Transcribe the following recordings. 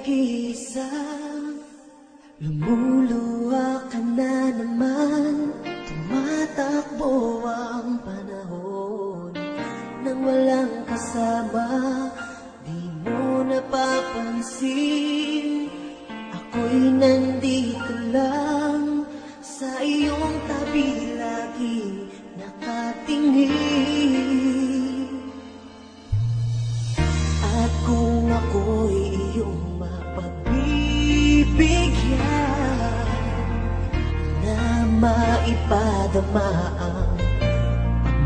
nag-iisa, lumuluha ka na naman. Tumatakbo ang panahon nang walang kasama. Di mo napapansin, ako'y nandito lang sa iyong tabi, laging nakatingin. At kung ako'y iyong mapagbibigyan na maipadama ang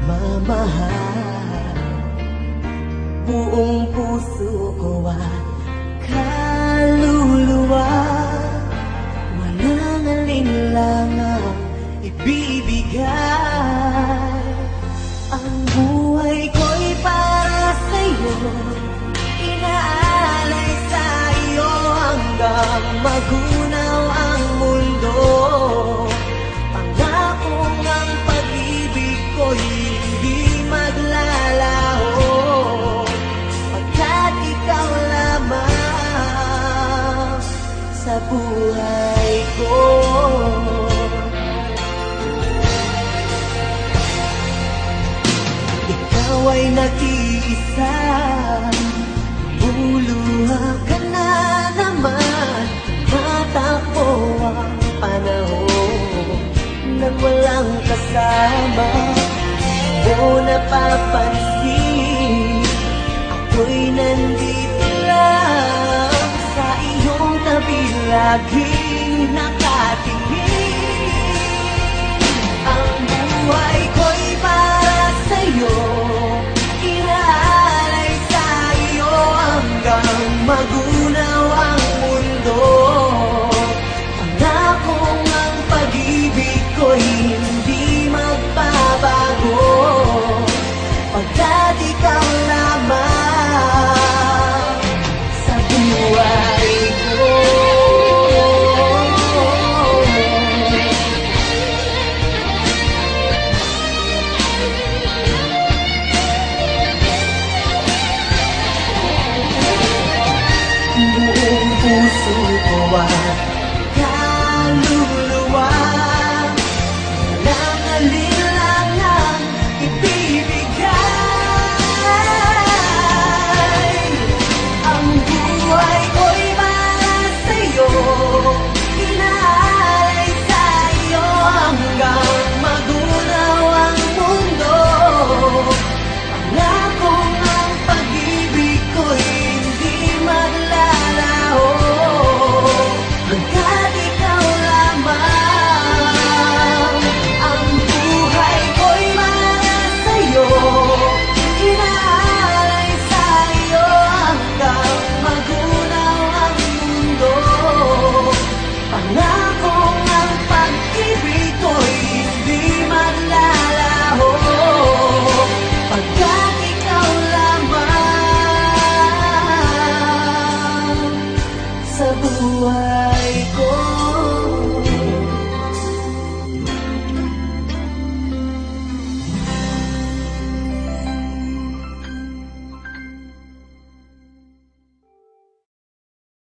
pagmamahal, buong puso ko at kaluluwa, walang alinlangang ibibigay. Ang buhay ko'y para sa'yo, inaalay sa iyo hanggang magunaw ang mundo. Pangako ang pag-ibig ko'y hindi maglalaho, pagkat ikaw lamang sa buhay ko. Ikaw ay nag-iisa, lumuluha ka na naman. Matakbo ang panahon nang walang kasama. Di mo napapansin, ako'y nandito lang sa iyong tabi, laging nakatingin. Ang buhay ko'y para sa'yo, inaalay sa iyo hanggang magunaw ang mundo. Pangako ang pag-ibig ko'y hindi magbabago, pagkat ikaw lamang sa buhay ko. Buong puso ko at kaluluwa, walang alinlangang ibibigay. Ang buhay ko'y para sa'yo, inaalay sa iyo hanggang magunaw ang mundo. Pangako ang pag-ibig ko'y hindi maglalaho, hanggat ikaw lamang. Ang buhay ko'y para sa'yo, inaalay sa iyo hanggang magunaw ang mundo. Pangako ang pag-ibig ko'y hindi maglalaho, pagkat ikaw lamang sa buhay.